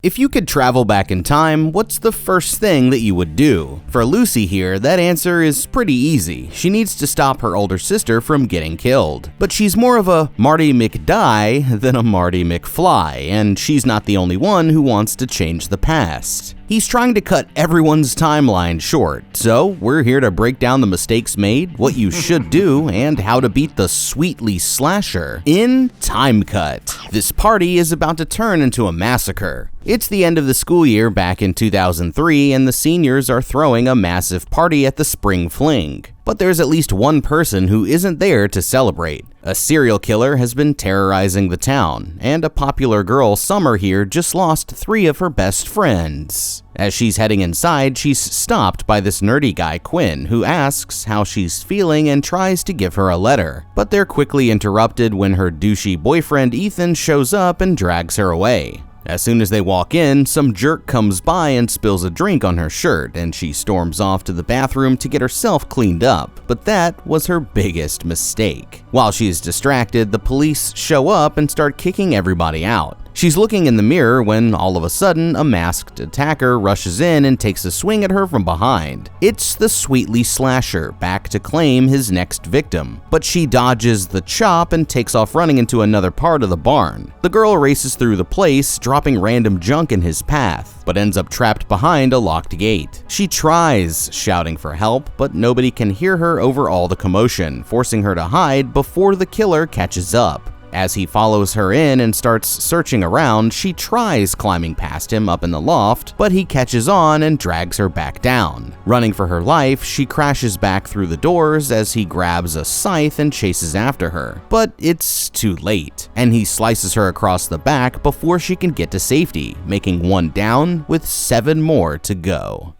If you could travel back in time, what's the first thing that you would do? For Lucy here, that answer is pretty easy. She needs to stop her older sister from getting killed. But she's more of a Marty McDie than a Marty McFly, and she's not the only one who wants to change the past. He's trying to cut everyone's timeline short, so we're here to break down the mistakes made, what you should do, and how to beat the Sweetly Slasher in Time Cut. This party is about to turn into a massacre. It's the end of the school year back in 2003, and the seniors are throwing a massive party at the Spring Fling. But there's at least one person who isn't there to celebrate. A serial killer has been terrorizing the town, and a popular girl, Summer here, just lost 3 of her best friends. As she's heading inside, she's stopped by this nerdy guy, Quinn, who asks how she's feeling and tries to give her a letter. But they're quickly interrupted when her douchey boyfriend, Ethan, shows up and drags her away. As soon as they walk in, some jerk comes by and spills a drink on her shirt, and she storms off to the bathroom to get herself cleaned up. But that was her biggest mistake. While she's distracted, the police show up and start kicking everybody out. She's looking in the mirror when, all of a sudden, a masked attacker rushes in and takes a swing at her from behind. It's the Sweetly Slasher, back to claim his next victim. But she dodges the chop and takes off running into another part of the barn. The girl races through the place, dropping random junk in his path, but ends up trapped behind a locked gate. She tries shouting for help, but nobody can hear her over all the commotion, forcing her to hide before the killer catches up. As he follows her in and starts searching around, she tries climbing past him up in the loft, but he catches on and drags her back down. Running for her life, she crashes back through the doors as he grabs a scythe and chases after her. But it's too late, and he slices her across the back before she can get to safety, making 1 down with 7 more to go.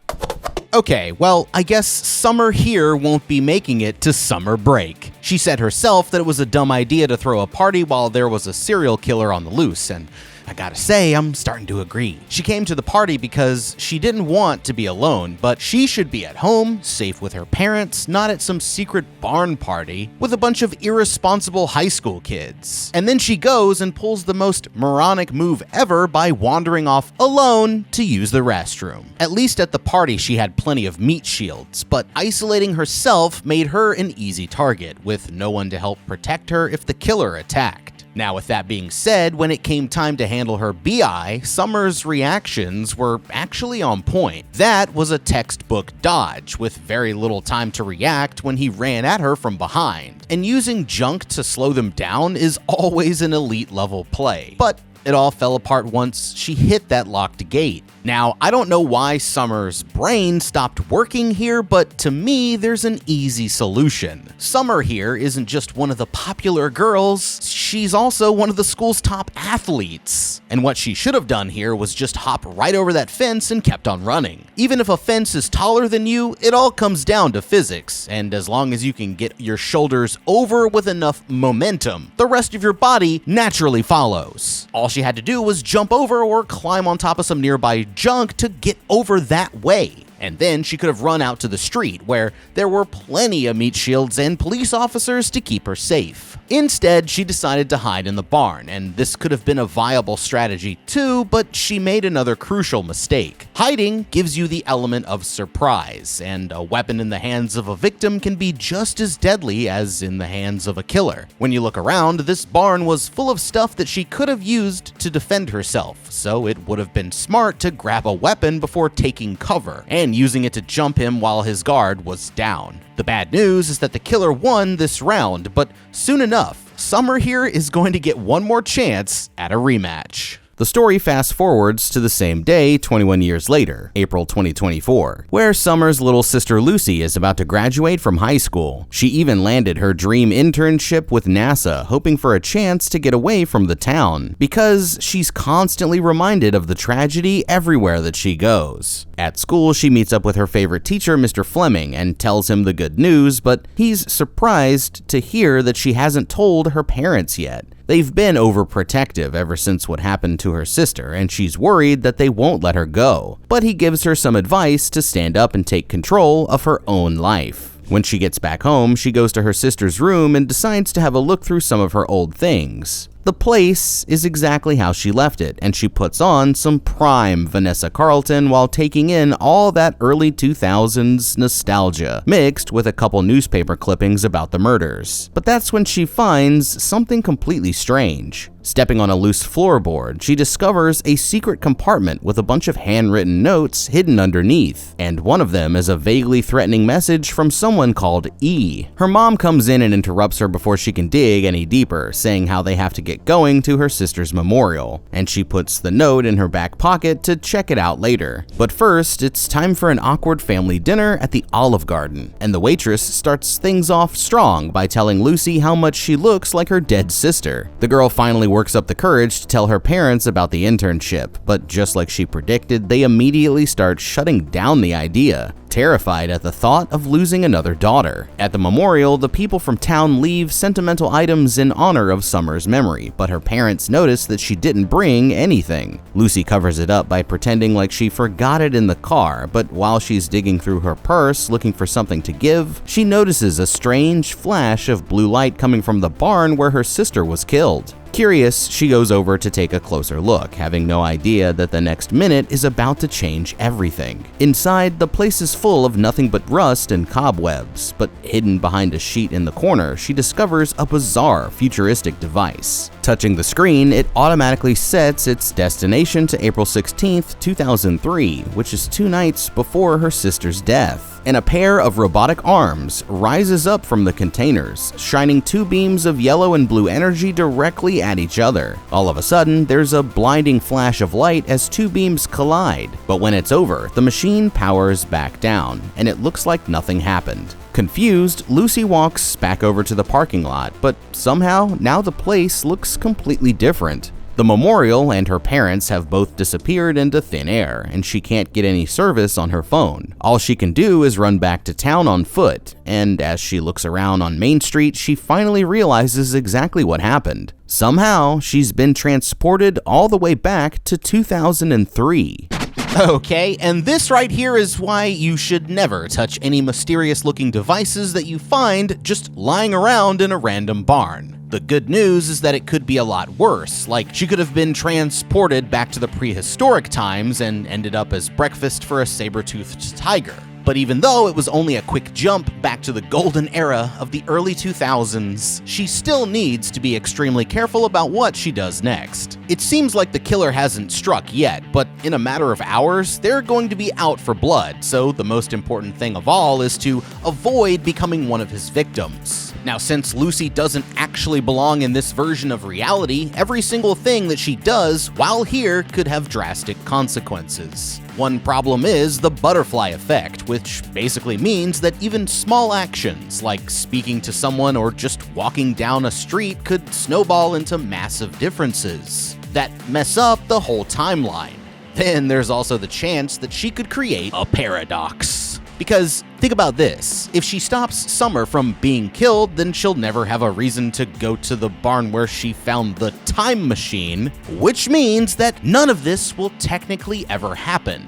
Okay, well, I guess Summer here won't be making it to summer break. She said herself that it was a dumb idea to throw a party while there was a serial killer on the loose, and I gotta say, I'm starting to agree. She came to the party because she didn't want to be alone, but she should be at home, safe with her parents, not at some secret barn party with a bunch of irresponsible high school kids. And then she goes and pulls the most moronic move ever by wandering off alone to use the restroom. At least at the party she had plenty of meat shields, but isolating herself made her an easy target, with no one to help protect her if the killer attacked. Now, with that being said, when it came time to handle her BI, Summer's reactions were actually on point. That was a textbook dodge, with very little time to react when he ran at her from behind. And using junk to slow them down is always an elite level play. But it all fell apart once she hit that locked gate. Now, I don't know why Summer's brain stopped working here, but to me, there's an easy solution. Summer here isn't just one of the popular girls, she's also one of the school's top athletes. And what she should have done here was just hop right over that fence and kept on running. Even if a fence is taller than you, it all comes down to physics, and as long as you can get your shoulders over with enough momentum, the rest of your body naturally follows. All she had to do was jump over or climb on top of some nearby junk to get over that way. And then she could have run out to the street, where there were plenty of meat shields and police officers to keep her safe. Instead, she decided to hide in the barn, and this could have been a viable strategy too, but she made another crucial mistake. Hiding gives you the element of surprise, and a weapon in the hands of a victim can be just as deadly as in the hands of a killer. When you look around, this barn was full of stuff that she could have used to defend herself, so it would have been smart to grab a weapon before taking cover, and using it to jump him while his guard was down. The bad news is that the killer won this round, but soon enough, Summer here is going to get one more chance at a rematch. The story fast forwards to the same day 21 years later, April 2024, where Summer's little sister Lucy is about to graduate from high school. She even landed her dream internship with NASA, hoping for a chance to get away from the town, because she's constantly reminded of the tragedy everywhere that she goes. At school, she meets up with her favorite teacher, Mr. Fleming, and tells him the good news, but he's surprised to hear that she hasn't told her parents yet. They've been overprotective ever since what happened to her sister, and she's worried that they won't let her go. But he gives her some advice to stand up and take control of her own life. When she gets back home, she goes to her sister's room and decides to have a look through some of her old things. The place is exactly how she left it, and she puts on some prime Vanessa Carlton while taking in all that early 2000s nostalgia, mixed with a couple newspaper clippings about the murders. But that's when she finds something completely strange. Stepping on a loose floorboard, she discovers a secret compartment with a bunch of handwritten notes hidden underneath, and one of them is a vaguely threatening message from someone called E. Her mom comes in and interrupts her before she can dig any deeper, saying how they have to get going to her sister's memorial, and she puts the note in her back pocket to check it out later. But first, it's time for an awkward family dinner at the Olive Garden, and the waitress starts things off strong by telling Lucy how much she looks like her dead sister. The girl finally works up the courage to tell her parents about the internship, but just like she predicted, they immediately start shutting down the idea, terrified at the thought of losing another daughter. At the memorial, the people from town leave sentimental items in honor of Summer's memory, but her parents notice that she didn't bring anything. Lucy covers it up by pretending like she forgot it in the car, but while she's digging through her purse looking for something to give, she notices a strange flash of blue light coming from the barn where her sister was killed. Curious, she goes over to take a closer look, having no idea that the next minute is about to change everything. Inside, the place is full of nothing but rust and cobwebs, but hidden behind a sheet in the corner, she discovers a bizarre, futuristic device. Touching the screen, it automatically sets its destination to April 16, 2003, which is 2 nights before her sister's death. And a pair of robotic arms rises up from the containers, shining 2 beams of yellow and blue energy directly at each other. All of a sudden, there's a blinding flash of light as 2 beams collide, but when it's over, the machine powers back down, and it looks like nothing happened. Confused, Lucy walks back over to the parking lot, but somehow, now the place looks completely different. The memorial and her parents have both disappeared into thin air, and she can't get any service on her phone. All she can do is run back to town on foot, and as she looks around on Main Street, she finally realizes exactly what happened. Somehow, she's been transported all the way back to 2003. Okay, and this right here is why you should never touch any mysterious-looking devices that you find just lying around in a random barn. The good news is that it could be a lot worse, like she could have been transported back to the prehistoric times and ended up as breakfast for a saber-toothed tiger. But even though it was only a quick jump back to the golden era of the early 2000s, she still needs to be extremely careful about what she does next. It seems like the killer hasn't struck yet, but in a matter of hours, they're going to be out for blood, so the most important thing of all is to avoid becoming one of his victims. Now, since Lucy doesn't actually belong in this version of reality, every single thing that she does while here could have drastic consequences. One problem is the butterfly effect, which basically means that even small actions, like speaking to someone or just walking down a street, could snowball into massive differences that mess up the whole timeline. Then there's also the chance that she could create a paradox. Because think about this, if she stops Summer from being killed, then she'll never have a reason to go to the barn where she found the time machine, which means that none of this will technically ever happen.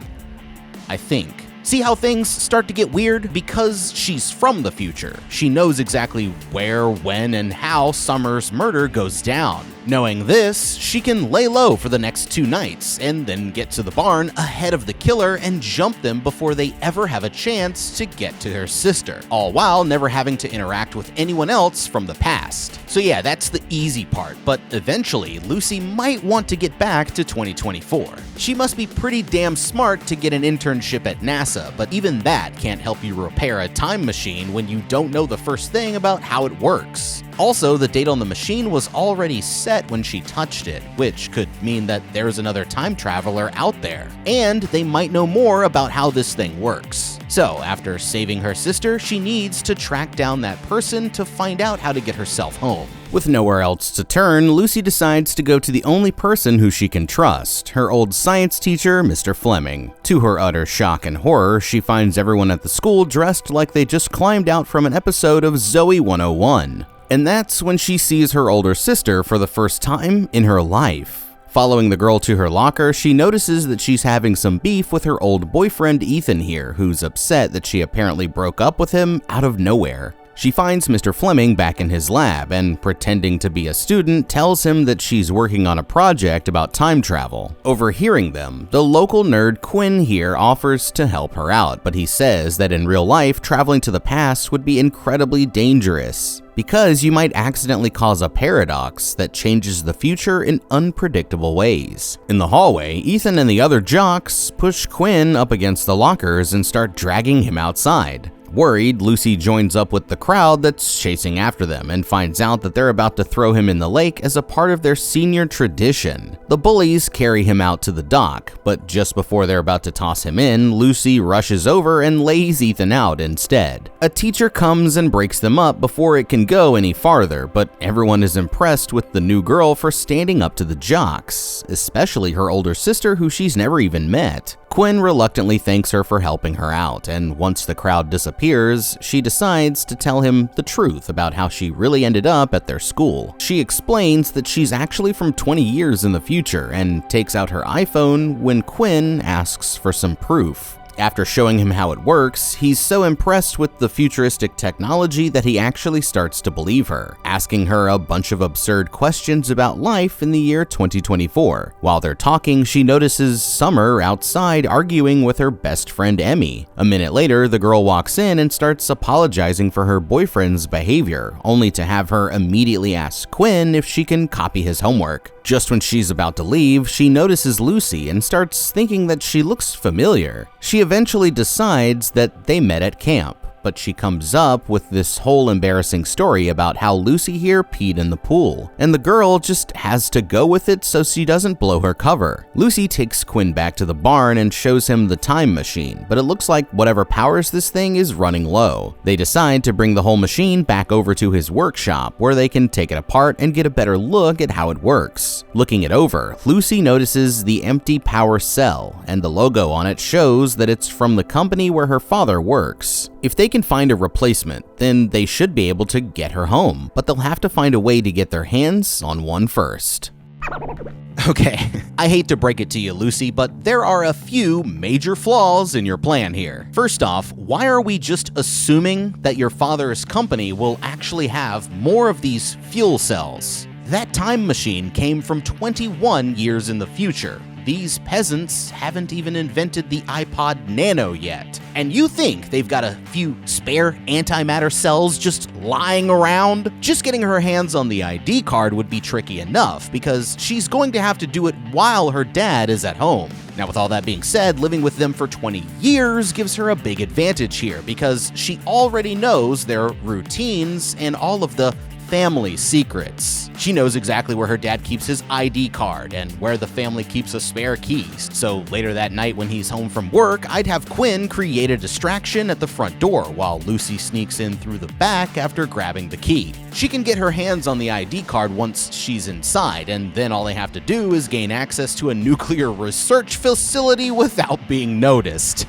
I think. See how things start to get weird? Because she's from the future. She knows exactly where, when, and how Summer's murder goes down. Knowing this, she can lay low for the next 2 nights and then get to the barn ahead of the killer and jump them before they ever have a chance to get to her sister, all while never having to interact with anyone else from the past. So yeah, that's the easy part, but eventually Lucy might want to get back to 2024. She must be pretty damn smart to get an internship at NASA, but even that can't help you repair a time machine when you don't know the first thing about how it works. Also, the date on the machine was already set when she touched it, which could mean that there's another time traveler out there, and they might know more about how this thing works. So, after saving her sister, she needs to track down that person to find out how to get herself home. With nowhere else to turn, Lucy decides to go to the only person who she can trust, her old science teacher, Mr. Fleming. To her utter shock and horror, she finds everyone at the school dressed like they just climbed out from an episode of Zoe 101. And that's when she sees her older sister for the first time in her life. Following the girl to her locker, she notices that she's having some beef with her old boyfriend Ethan here, who's upset that she apparently broke up with him out of nowhere. She finds Mr. Fleming back in his lab and, pretending to be a student, tells him that she's working on a project about time travel. Overhearing them, the local nerd Quinn here offers to help her out, but he says that in real life, traveling to the past would be incredibly dangerous, because you might accidentally cause a paradox that changes the future in unpredictable ways. In the hallway, Ethan and the other jocks push Quinn up against the lockers and start dragging him outside. Worried, Lucy joins up with the crowd that's chasing after them and finds out that they're about to throw him in the lake as a part of their senior tradition. The bullies carry him out to the dock, but just before they're about to toss him in, Lucy rushes over and lays Ethan out instead. A teacher comes and breaks them up before it can go any farther, but everyone is impressed with the new girl for standing up to the jocks, especially her older sister who she's never even met. Quinn reluctantly thanks her for helping her out, and once the crowd disappears, she decides to tell him the truth about how she really ended up at their school. She explains that she's actually from 20 years in the future and takes out her iPhone when Quinn asks for some proof. After showing him how it works, he's so impressed with the futuristic technology that he actually starts to believe her, asking her a bunch of absurd questions about life in the year 2024. While they're talking, she notices Summer outside arguing with her best friend Emmy. A minute later, the girl walks in and starts apologizing for her boyfriend's behavior, only to have her immediately ask Quinn if she can copy his homework. Just when she's about to leave, she notices Lucy and starts thinking that she looks familiar. She eventually decides that they met at camp, but she comes up with this whole embarrassing story about how Lucy here peed in the pool, and the girl just has to go with it so she doesn't blow her cover. Lucy takes Quinn back to the barn and shows him the time machine, but it looks like whatever powers this thing is running low. They decide to bring the whole machine back over to his workshop, where they can take it apart and get a better look at how it works. Looking it over, Lucy notices the empty power cell, and the logo on it shows that it's from the company where her father works. If they can find a replacement, then they should be able to get her home, but they'll have to find a way to get their hands on one first. Okay, I hate to break it to you, Lucy, but there are a few major flaws in your plan here. First off, why are we just assuming that your father's company will actually have more of these fuel cells? That time machine came from 21 years in the future. These peasants haven't even invented the iPod Nano yet. And you think they've got a few spare antimatter cells just lying around? Just getting her hands on the ID card would be tricky enough, because she's going to have to do it while her dad is at home. Now, with all that being said, living with them for 20 years gives her a big advantage here, because she already knows their routines and all of the family secrets. She knows exactly where her dad keeps his ID card and where the family keeps a spare keys. So later that night when he's home from work, I'd have Quinn create a distraction at the front door while Lucy sneaks in through the back after grabbing the key. She can get her hands on the ID card once she's inside, and then all they have to do is gain access to a nuclear research facility without being noticed.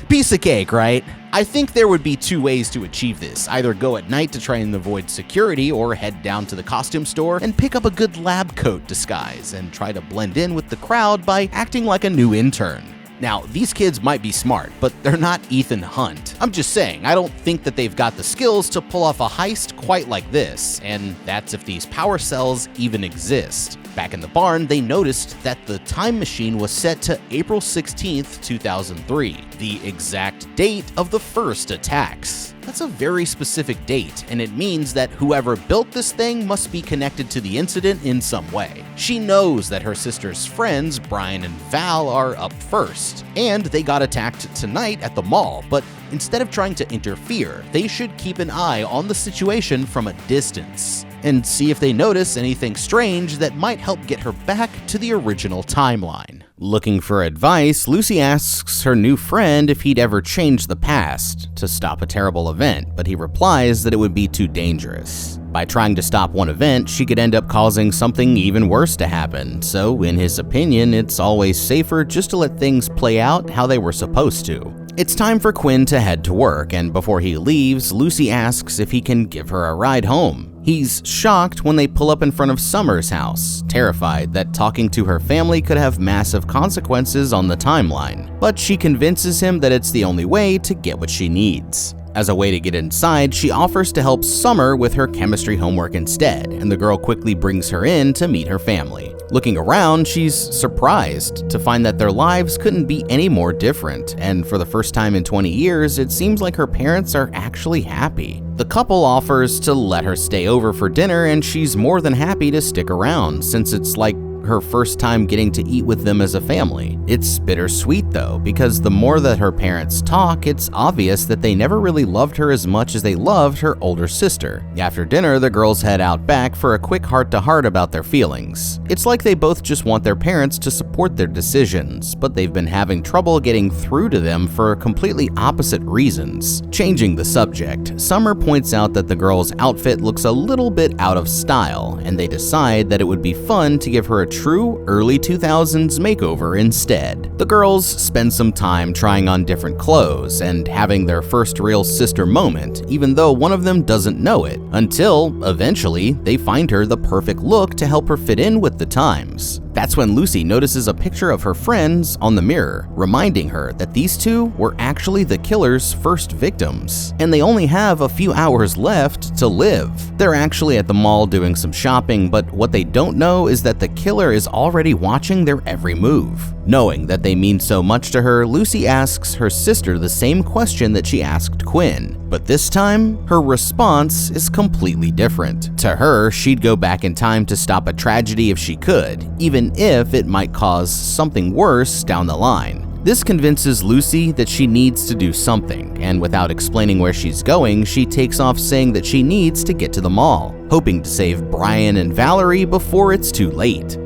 Piece of cake, right? I think there would be two ways to achieve this. Either go at night to try and avoid security, or head down to the costume store and pick up a good lab coat disguise and try to blend in with the crowd by acting like a new intern. Now, these kids might be smart, but they're not Ethan Hunt. I'm just saying, I don't think that they've got the skills to pull off a heist quite like this, and that's if these power cells even exist. Back in the barn, they noticed that the time machine was set to April 16th, 2003, the exact date of the first attacks. That's a very specific date, and it means that whoever built this thing must be connected to the incident in some way. She knows that her sister's friends, Brian and Val, are up first, and they got attacked tonight at the mall, but instead of trying to interfere, they should keep an eye on the situation from a distance and see if they notice anything strange that might help get her back to the original timeline. Looking for advice, Lucy asks her new friend if he'd ever change the past to stop a terrible event, but he replies that it would be too dangerous. By trying to stop one event, she could end up causing something even worse to happen, so in his opinion, it's always safer just to let things play out how they were supposed to. It's time for Quinn to head to work, and before he leaves, Lucy asks if he can give her a ride home. He's shocked when they pull up in front of Summer's house, terrified that talking to her family could have massive consequences on the timeline, but she convinces him that it's the only way to get what she needs. As a way to get inside, she offers to help Summer with her chemistry homework instead, and the girl quickly brings her in to meet her family. Looking around, she's surprised to find that their lives couldn't be any more different, and for the first time in 20 years, it seems like her parents are actually happy. The couple offers to let her stay over for dinner, and she's more than happy to stick around, since it's like her first time getting to eat with them as a family. It's bittersweet though, because the more that her parents talk, it's obvious that they never really loved her as much as they loved her older sister. After dinner, the girls head out back for a quick heart-to-heart about their feelings. It's like they both just want their parents to support their decisions, but they've been having trouble getting through to them for completely opposite reasons. Changing the subject, Summer points out that the girl's outfit looks a little bit out of style, and they decide that it would be fun to give her a true early 2000s makeover instead. The girls spend some time trying on different clothes and having their first real sister moment, even though one of them doesn't know it, until eventually they find her the perfect look to help her fit in with the times. That's when Lucy notices a picture of her friends on the mirror, reminding her that these two were actually the killer's first victims, and they only have a few hours left to live. They're actually at the mall doing some shopping, but what they don't know is that the killer is already watching their every move. Knowing that they mean so much to her, Lucy asks her sister the same question that she asked Quinn, but this time, her response is completely different. To her, she'd go back in time to stop a tragedy if she could, even if it might cause something worse down the line. This convinces Lucy that she needs to do something, and without explaining where she's going, she takes off saying that she needs to get to the mall, hoping to save Brian and Valerie before it's too late.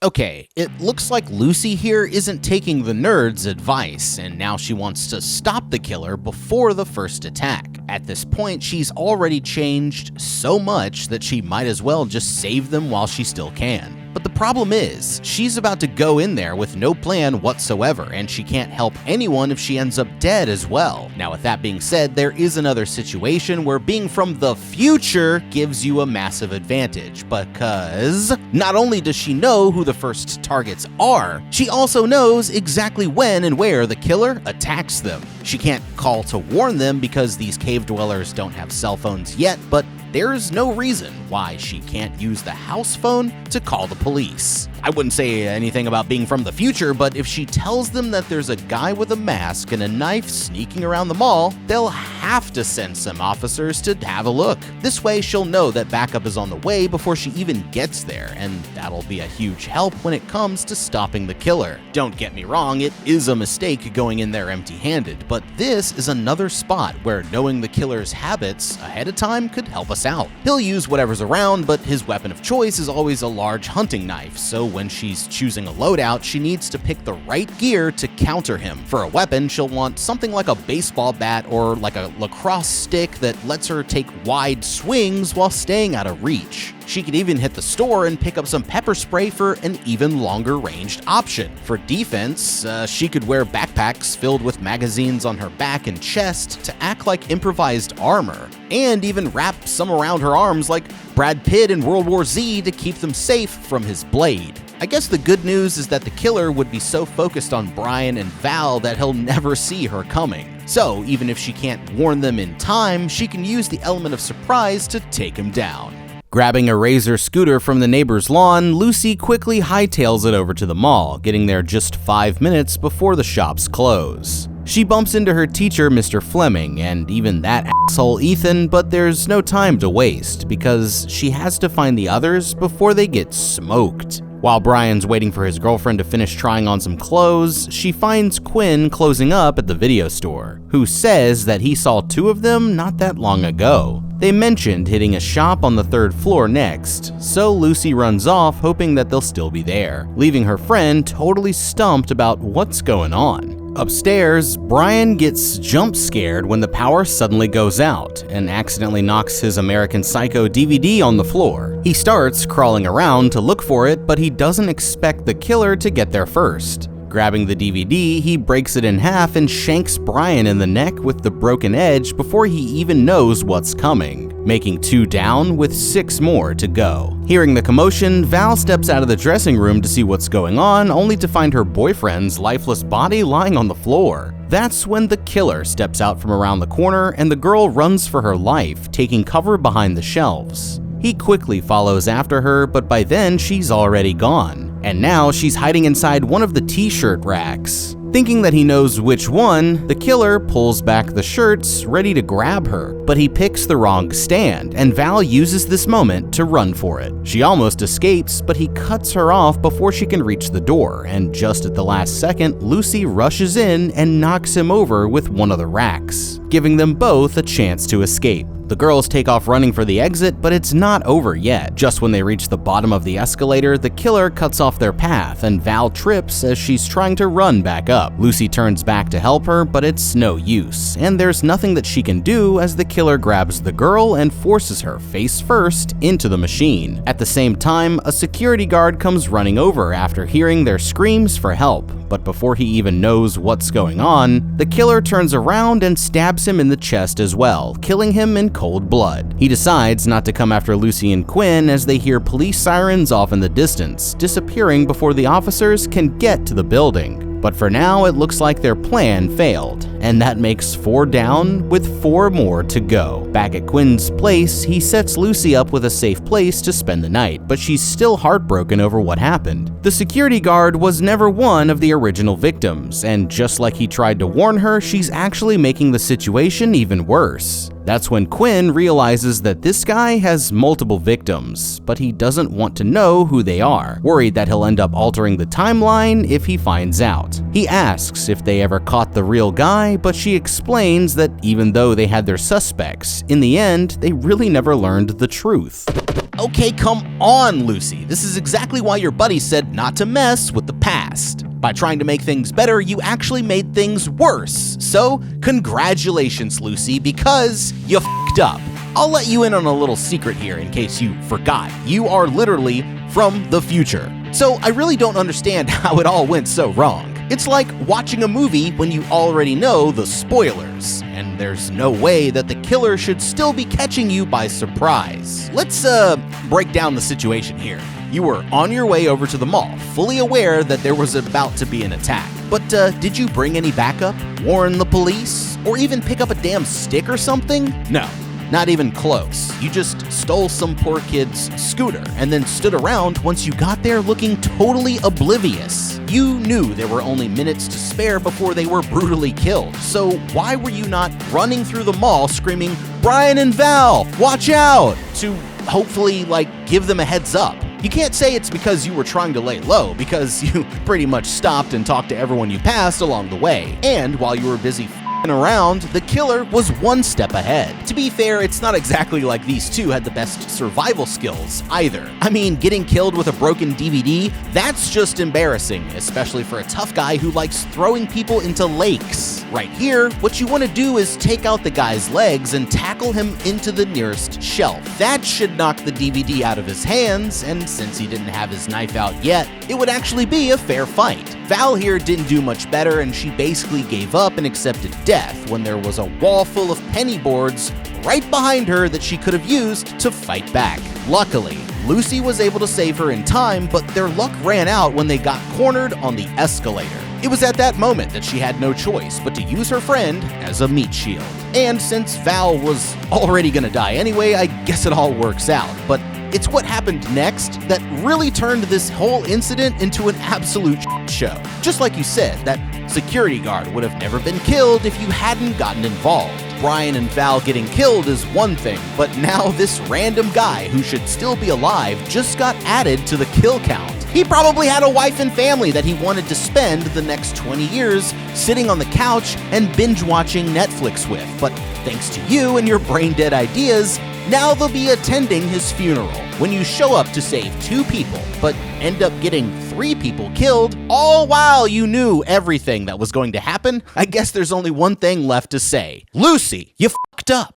Okay, it looks like Lucy here isn't taking the nerd's advice, and now she wants to stop the killer before the first attack. At this point, she's already changed so much that she might as well just save them while she still can. But the problem is, she's about to go in there with no plan whatsoever, and she can't help anyone if she ends up dead as well. Now, with that being said, there is another situation where being from the future gives you a massive advantage, because not only does she know who the first targets are, she also knows exactly when and where the killer attacks them. She can't call to warn them because these cave dwellers don't have cell phones yet, but there's no reason why she can't use the house phone to call the police. I wouldn't say anything about being from the future, but if she tells them that there's a guy with a mask and a knife sneaking around the mall, they'll have to send some officers to have a look. This way, she'll know that backup is on the way before she even gets there, and that'll be a huge help when it comes to stopping the killer. Don't get me wrong, it is a mistake going in there empty-handed, but this is another spot where knowing the killer's habits ahead of time could help us out. He'll use whatever's around, but his weapon of choice is always a large hunting knife, so when she's choosing a loadout, she needs to pick the right gear to counter him. For a weapon, she'll want something like a baseball bat or like a lacrosse stick that lets her take wide swings while staying out of reach. She could even hit the store and pick up some pepper spray for an even longer ranged option. For defense, she could wear backpacks filled with magazines on her back and chest to act like improvised armor, and even wrap some around her arms like Brad Pitt in World War Z to keep them safe from his blade. I guess the good news is that the killer would be so focused on Brian and Val that he'll never see her coming. So even if she can't warn them in time, she can use the element of surprise to take him down. Grabbing a Razor scooter from the neighbor's lawn, Lucy quickly hightails it over to the mall, getting there just 5 minutes before the shops close. She bumps into her teacher, Mr. Fleming, and even that asshole Ethan, but there's no time to waste because she has to find the others before they get smoked. While Brian's waiting for his girlfriend to finish trying on some clothes, she finds Quinn closing up at the video store, who says that he saw two of them not that long ago. They mentioned hitting a shop on the 3rd floor next, so Lucy runs off hoping that they'll still be there, leaving her friend totally stumped about what's going on. Upstairs, Brian gets jump scared when the power suddenly goes out and accidentally knocks his American Psycho DVD on the floor. He starts crawling around to look for it, but he doesn't expect the killer to get there first. Grabbing the DVD, he breaks it in half and shanks Brian in the neck with the broken edge before he even knows what's coming. making 2 down with 6 more to go. Hearing the commotion, Val steps out of the dressing room to see what's going on, only to find her boyfriend's lifeless body lying on the floor. That's when the killer steps out from around the corner and the girl runs for her life, taking cover behind the shelves. He quickly follows after her, but by then she's already gone. And now she's hiding inside one of the t-shirt racks. Thinking that he knows which one, the killer pulls back the shirts, ready to grab her, but he picks the wrong stand, and Val uses this moment to run for it. She almost escapes, but he cuts her off before she can reach the door, and just at the last second, Lucy rushes in and knocks him over with one of the racks, giving them both a chance to escape. The girls take off running for the exit, but it's not over yet. Just when they reach the bottom of the escalator, the killer cuts off their path, and Val trips as she's trying to run back up. Lucy turns back to help her, but it's no use, and there's nothing that she can do as the killer grabs the girl and forces her face first into the machine. At the same time, a security guard comes running over after hearing their screams for help, but before he even knows what's going on, the killer turns around and stabs him in the chest as well, killing him in cold blood. He decides not to come after Lucy and Quinn as they hear police sirens off in the distance, disappearing before the officers can get to the building. But for now, it looks like their plan failed, and that makes 4 down with 4 more to go. Back at Quinn's place, he sets Lucy up with a safe place to spend the night, but she's still heartbroken over what happened. The security guard was never one of the original victims, and just like he tried to warn her, she's actually making the situation even worse. That's when Quinn realizes that this guy has multiple victims, but he doesn't want to know who they are, worried that he'll end up altering the timeline if he finds out. He asks if they ever caught the real guy, but she explains that even though they had their suspects, in the end, they really never learned the truth. Okay, come on, Lucy. This is exactly why your buddy said not to mess with the past. By trying to make things better, you actually made things worse. So, congratulations, Lucy, because you f***ed up. I'll let you in on a little secret here in case you forgot. You are literally from the future. So, I really don't understand how it all went so wrong. It's like watching a movie when you already know the spoilers, and there's no way that the killer should still be catching you by surprise. Let's break down the situation here. You were on your way over to the mall, fully aware that there was about to be an attack. But did you bring any backup? Warn the police? Or even pick up a damn stick or something? No, not even close. You just stole some poor kid's scooter and then stood around once you got there looking totally oblivious. You knew there were only minutes to spare before they were brutally killed. So why were you not running through the mall screaming, "Brian and Val, watch out!" to hopefully, give them a heads up? You can't say it's because you were trying to lay low, because you pretty much stopped and talked to everyone you passed along the way. And while you were busy around, the killer was one step ahead. To be fair, it's not exactly like these two had the best survival skills either. I mean, getting killed with a broken DVD, that's just embarrassing, especially for a tough guy who likes throwing people into lakes. Right here, what you want to do is take out the guy's legs and tackle him into the nearest shelf. That should knock the DVD out of his hands, and since he didn't have his knife out yet, it would actually be a fair fight. Val here didn't do much better, and she basically gave up and accepted death when there was a wall full of penny boards right behind her that she could have used to fight back. Luckily, Lucy was able to save her in time, but their luck ran out when they got cornered on the escalator. It was at that moment that she had no choice but to use her friend as a meat shield. And since Val was already gonna die anyway, I guess it all works out. But it's what happened next that really turned this whole incident into an absolute show. Just like you said, that security guard would have never been killed if you hadn't gotten involved. Brian and Val getting killed is one thing, but now this random guy who should still be alive just got added to the kill count. He probably had a wife and family that he wanted to spend the next 20 years sitting on the couch and binge watching Netflix with, but thanks to you and your brain-dead ideas, now they'll be attending his funeral. When you show up to save 2 people, but end up getting 3 people killed, all while you knew everything that was going to happen, I guess there's only one thing left to say. Lucy, you f***ed up.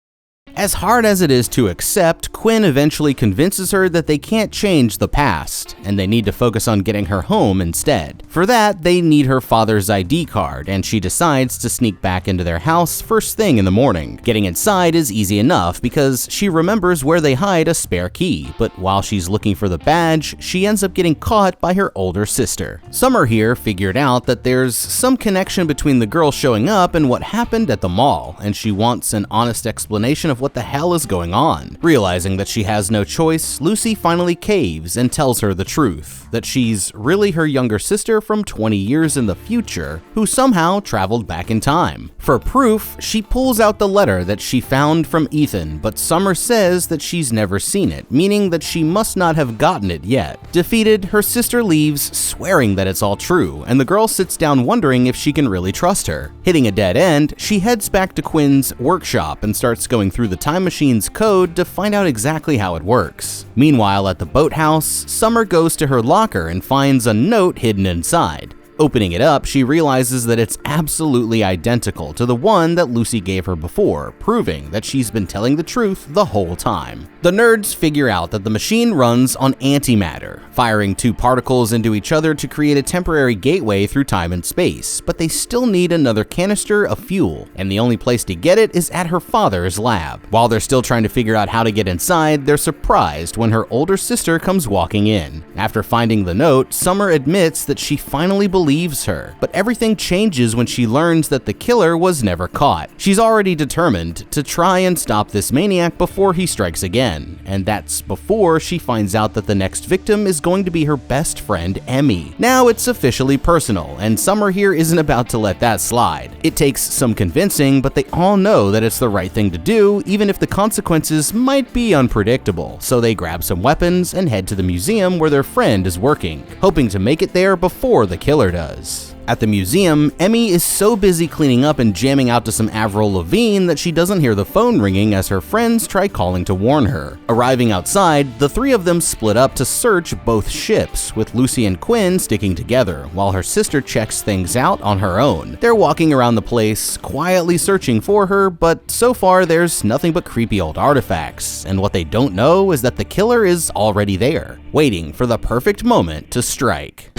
As hard as it is to accept, Quinn eventually convinces her that they can't change the past, and they need to focus on getting her home instead. For that, they need her father's ID card, and she decides to sneak back into their house first thing in the morning. Getting inside is easy enough because she remembers where they hide a spare key, but while she's looking for the badge, she ends up getting caught by her older sister. Summer here figured out that there's some connection between the girl showing up and what happened at the mall, and she wants an honest explanation of what the hell is going on. Realizing that she has no choice, Lucy finally caves and tells her the truth, that she's really her younger sister from 20 years in the future who somehow traveled back in time. For proof, she pulls out the letter that she found from Ethan, but Summer says that she's never seen it, meaning that she must not have gotten it yet. Defeated, her sister leaves, swearing that it's all true, and the girl sits down wondering if she can really trust her. Hitting a dead end, she heads back to Quinn's workshop and starts going through the time machine's code to find out exactly how it works. Meanwhile, at the boathouse, Summer goes to her locker and finds a note hidden inside. Opening it up, she realizes that it's absolutely identical to the one that Lucy gave her before, proving that she's been telling the truth the whole time. The nerds figure out that the machine runs on antimatter, firing two particles into each other to create a temporary gateway through time and space, but they still need another canister of fuel, and the only place to get it is at her father's lab. While they're still trying to figure out how to get inside, they're surprised when her older sister comes walking in. After finding the note, Summer admits that she finally believes her, but everything changes when she learns that the killer was never caught. She's already determined to try and stop this maniac before he strikes again, and that's before she finds out that the next victim is going to be her best friend, Emmy. Now it's officially personal, and Summer here isn't about to let that slide. It takes some convincing, but they all know that it's the right thing to do, even if the consequences might be unpredictable, so they grab some weapons and head to the museum where their friend is working, hoping to make it there before the killer does. At the museum, Emmy is so busy cleaning up and jamming out to some Avril Lavigne that she doesn't hear the phone ringing as her friends try calling to warn her. Arriving outside, the three of them split up to search both ships, with Lucy and Quinn sticking together, while her sister checks things out on her own. They're walking around the place, quietly searching for her, but so far there's nothing but creepy old artifacts, and what they don't know is that the killer is already there, waiting for the perfect moment to strike.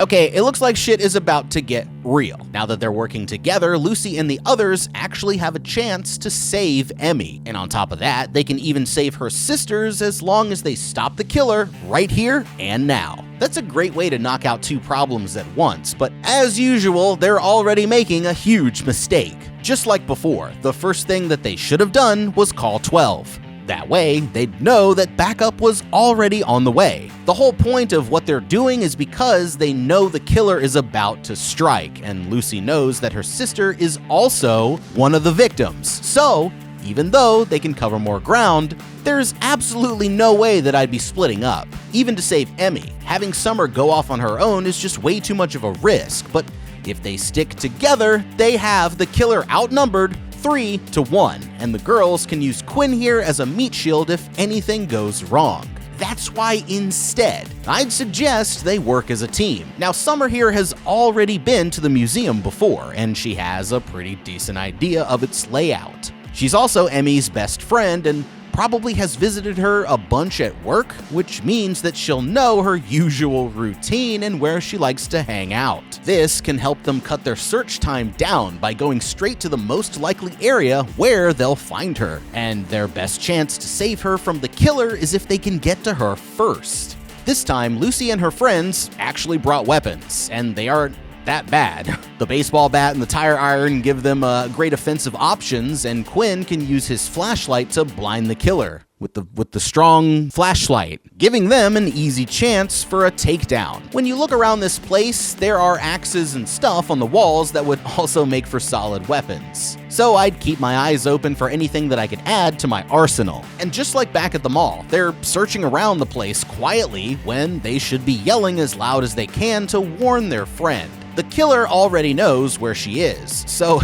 Okay, it looks like shit is about to get real. Now that they're working together, Lucy and the others actually have a chance to save Emmy. And on top of that, they can even save her sisters as long as they stop the killer right here and now. That's a great way to knock out two problems at once, but as usual, they're already making a huge mistake. Just like before, the first thing that they should have done was call 12. That way, they'd know that backup was already on the way. The whole point of what they're doing is because they know the killer is about to strike, and Lucy knows that her sister is also one of the victims. So, even though they can cover more ground, there's absolutely no way that I'd be splitting up. Even to save Emmy, having Summer go off on her own is just way too much of a risk, but if they stick together, they have the killer outnumbered 3-1, and the girls can use Quinn here as a meat shield if anything goes wrong. That's why instead, I'd suggest they work as a team. Now, Summer here has already been to the museum before, and she has a pretty decent idea of its layout. She's also Emmy's best friend and probably has visited her a bunch at work, which means that she'll know her usual routine and where she likes to hang out. This can help them cut their search time down by going straight to the most likely area where they'll find her, and their best chance to save her from the killer is if they can get to her first. This time, Lucy and her friends actually brought weapons, and they aren't that bad. The baseball bat and the tire iron give them great offensive options, and Quinn can use his flashlight to blind the killer with the strong flashlight, giving them an easy chance for a takedown. When you look around this place, there are axes and stuff on the walls that would also make for solid weapons. So I'd keep my eyes open for anything that I could add to my arsenal. And just like back at the mall, they're searching around the place quietly when they should be yelling as loud as they can to warn their friend. The killer already knows where she is, so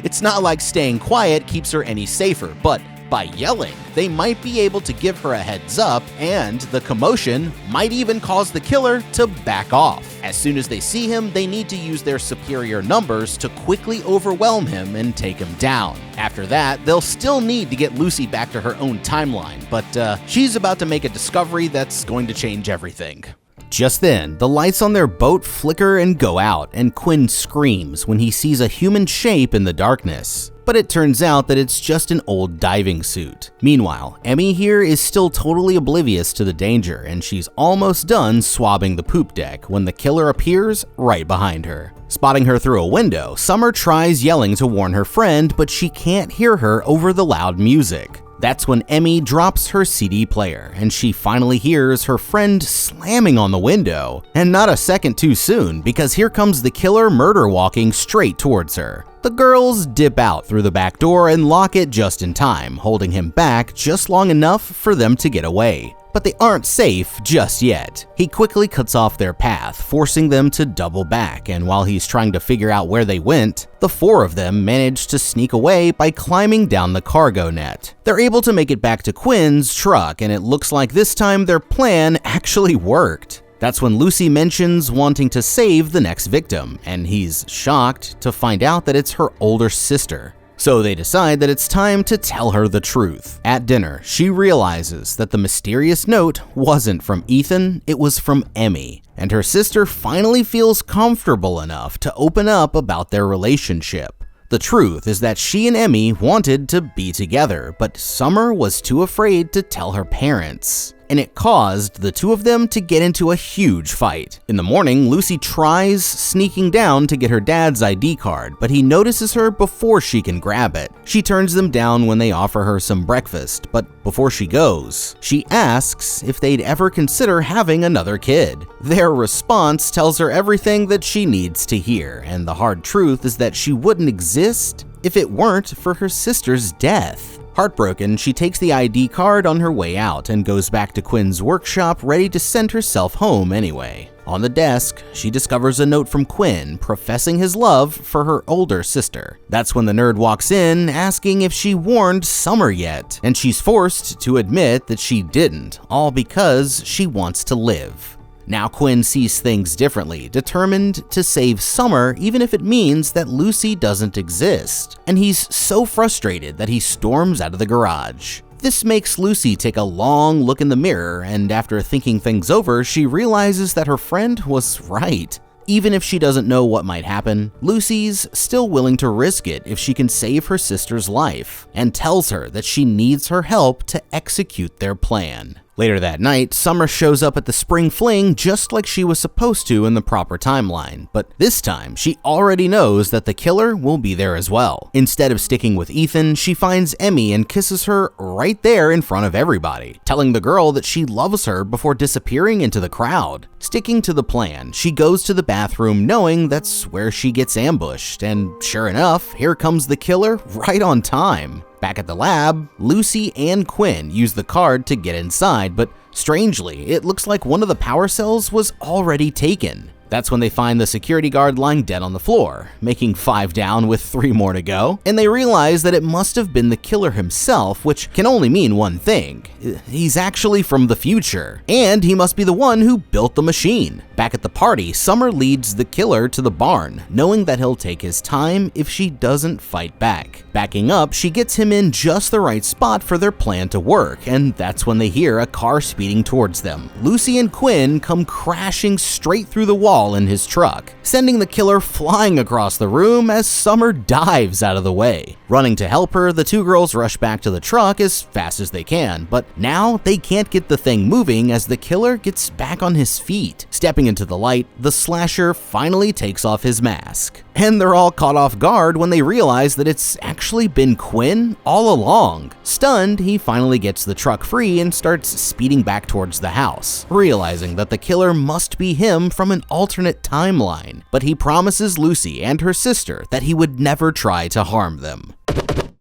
it's not like staying quiet keeps her any safer, but by yelling. They might be able to give her a heads up, and the commotion might even cause the killer to back off. As soon as they see him, they need to use their superior numbers to quickly overwhelm him and take him down. After that, they'll still need to get Lucy back to her own timeline, but she's about to make a discovery that's going to change everything. Just then, the lights on their boat flicker and go out, and Quinn screams when he sees a human shape in the darkness. But it turns out that it's just an old diving suit. Meanwhile, Emmy here is still totally oblivious to the danger, and she's almost done swabbing the poop deck when the killer appears right behind her. Spotting her through a window, Summer tries yelling to warn her friend, but she can't hear her over the loud music. That's when Emmy drops her CD player, and she finally hears her friend slamming on the window. And not a second too soon, because here comes the killer murder walking straight towards her. The girls dip out through the back door and lock it just in time, holding him back just long enough for them to get away. But they aren't safe just yet. He quickly cuts off their path, forcing them to double back, and while he's trying to figure out where they went, the four of them manage to sneak away by climbing down the cargo net. They're able to make it back to Quinn's truck, and it looks like this time their plan actually worked. That's when Lucy mentions wanting to save the next victim, and he's shocked to find out that it's her older sister. So they decide that it's time to tell her the truth. At dinner, she realizes that the mysterious note wasn't from Ethan, it was from Emmy, and her sister finally feels comfortable enough to open up about their relationship. The truth is that she and Emmy wanted to be together, but Summer was too afraid to tell her parents, and it caused the two of them to get into a huge fight. In the morning, Lucy tries sneaking down to get her dad's ID card, but he notices her before she can grab it. She turns them down when they offer her some breakfast, but before she goes, she asks if they'd ever consider having another kid. Their response tells her everything that she needs to hear, and the hard truth is that she wouldn't exist if it weren't for her sister's death. Heartbroken, she takes the ID card on her way out and goes back to Quinn's workshop ready to send herself home anyway. On the desk, she discovers a note from Quinn professing his love for her older sister. That's when the nerd walks in asking if she warned Summer yet, and she's forced to admit that she didn't, all because she wants to live. Now Quinn sees things differently, determined to save Summer even if it means that Lucy doesn't exist, and he's so frustrated that he storms out of the garage. This makes Lucy take a long look in the mirror, and after thinking things over, she realizes that her friend was right. Even if she doesn't know what might happen, Lucy's still willing to risk it if she can save her sister's life, and tells her that she needs her help to execute their plan. Later that night, Summer shows up at the spring fling just like she was supposed to in the proper timeline, but this time she already knows that the killer will be there as well. Instead of sticking with Ethan, she finds Emmy and kisses her right there in front of everybody, telling the girl that she loves her before disappearing into the crowd. Sticking to the plan, she goes to the bathroom knowing that's where she gets ambushed, and sure enough, here comes the killer right on time. Back at the lab, Lucy and Quinn use the card to get inside, but strangely, it looks like one of the power cells was already taken. That's when they find the security guard lying dead on the floor, making 5 down with 3 more to go, and they realize that it must have been the killer himself, which can only mean one thing. He's actually from the future, and he must be the one who built the machine. Back at the party, Summer leads the killer to the barn, knowing that he'll take his time if she doesn't fight back. Backing up, she gets him in just the right spot for their plan to work, and that's when they hear a car speeding towards them. Lucy and Quinn come crashing straight through the wall in his truck, sending the killer flying across the room as Summer dives out of the way. Running to help her, the two girls rush back to the truck as fast as they can, but now they can't get the thing moving as the killer gets back on his feet. Stepping into the light, the slasher finally takes off his mask, and they're all caught off guard when they realize that it's actually been Quinn all along. Stunned, he finally gets the truck free and starts speeding back towards the house, realizing that the killer must be him from an alternate timeline, but he promises Lucy and her sister that he would never try to harm them.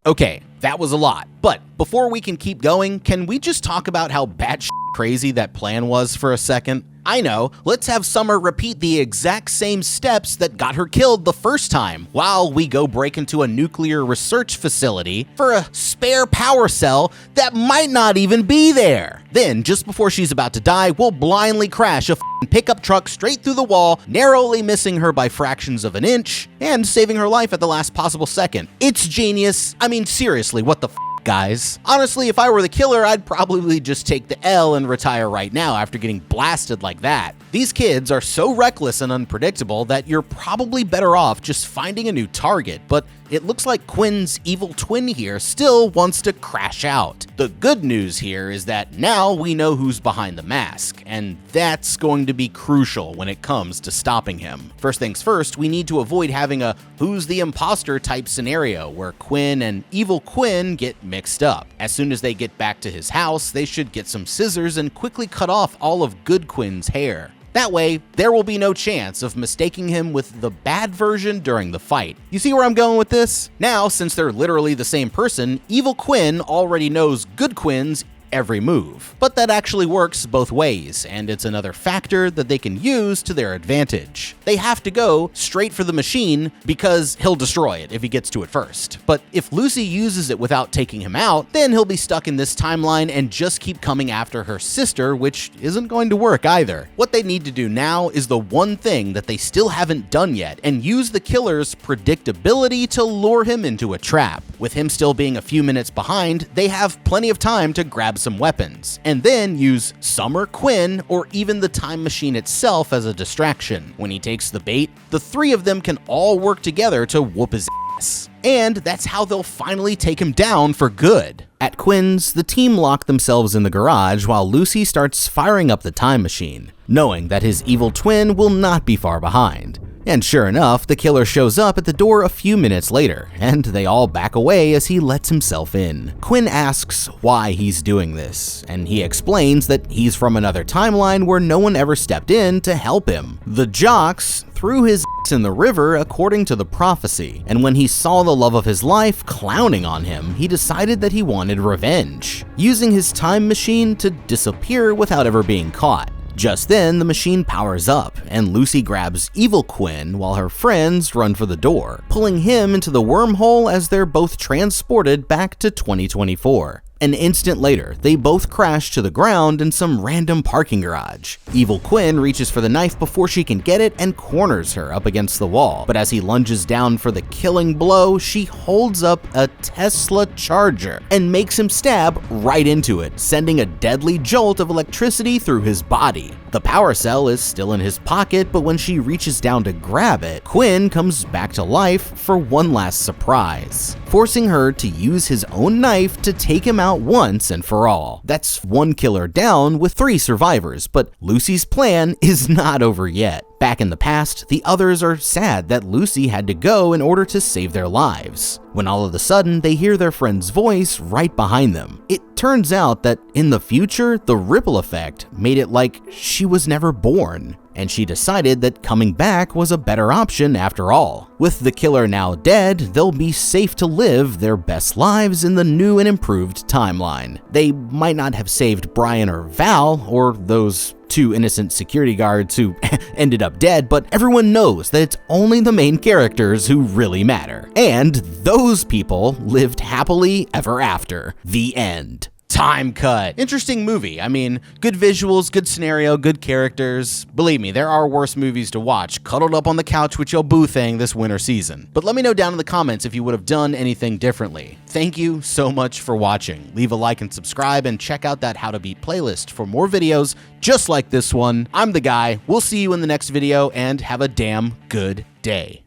Okay, that was a lot, but before we can keep going, can we just talk about how batshit crazy that plan was for a second? I know, let's have Summer repeat the exact same steps that got her killed the first time, while we go break into a nuclear research facility for a spare power cell that might not even be there. Then, just before she's about to die, we'll blindly crash a pickup truck straight through the wall, narrowly missing her by fractions of an inch, and saving her life at the last possible second. It's genius. I mean, seriously, what the guys? Honestly, if I were the killer, I'd probably just take the L and retire right now after getting blasted like that. These kids are so reckless and unpredictable that you're probably better off just finding a new target, but it looks like Quinn's evil twin here still wants to crash out. The good news here is that now we know who's behind the mask, and that's going to be crucial when it comes to stopping him. First things first, we need to avoid having a who's the imposter type scenario where Quinn and evil Quinn get mixed up. As soon as they get back to his house, they should get some scissors and quickly cut off all of good Quinn's hair. That way, there will be no chance of mistaking him with the bad version during the fight. You see where I'm going with this? Now, since they're literally the same person, evil Quinn already knows good Quinn's every move. But that actually works both ways, and it's another factor that they can use to their advantage. They have to go straight for the machine because he'll destroy it if he gets to it first. But if Lucy uses it without taking him out, then he'll be stuck in this timeline and just keep coming after her sister, which isn't going to work either. What they need to do now is the one thing that they still haven't done yet, and use the killer's predictability to lure him into a trap. With him still being a few minutes behind, they have plenty of time to grab some weapons, and then use Summer, Quinn, or even the time machine itself as a distraction. When he takes the bait, the three of them can all work together to whoop his ass. And that's how they'll finally take him down for good. At Quinn's, the team lock themselves in the garage while Lucy starts firing up the time machine, knowing that his evil twin will not be far behind. And sure enough, the killer shows up at the door a few minutes later, and they all back away as he lets himself in. Quinn asks why he's doing this, and he explains that he's from another timeline where no one ever stepped in to help him. The jocks threw his in the river according to the prophecy, and when he saw the love of his life clowning on him, he decided that he wanted revenge, using his time machine to disappear without ever being caught. Just then, the machine powers up, and Lucy grabs evil Quinn while her friends run for the door, pulling him into the wormhole as they're both transported back to 2024. An instant later, they both crash to the ground in some random parking garage. Evil Quinn reaches for the knife before she can get it and corners her up against the wall, but as he lunges down for the killing blow, she holds up a Tesla charger and makes him stab right into it, sending a deadly jolt of electricity through his body. The power cell is still in his pocket, but when she reaches down to grab it, Quinn comes back to life for one last surprise, forcing her to use his own knife to take him out once and for all. That's one killer down with 3 survivors, but Lucy's plan is not over yet. Back in the past, the others are sad that Lucy had to go in order to save their lives, when all of a sudden they hear their friend's voice right behind them. It turns out that in the future, the ripple effect made it like she was never born, and she decided that coming back was a better option after all. With the killer now dead, they'll be safe to live their best lives in the new and improved timeline. They might not have saved Brian or Val, or those 2 innocent security guards who ended up dead, but everyone knows that it's only the main characters who really matter. And those people lived happily ever after. The end. Time cut. Interesting movie. I mean, good visuals, good scenario, good characters. Believe me, there are worse movies to watch, cuddled up on the couch with your boo thing this winter season. But let me know down in the comments if you would have done anything differently. Thank you so much for watching. Leave a like and subscribe, and check out that How to Beat playlist for more videos just like this one. I'm the guy. We'll see you in the next video, and have a damn good day.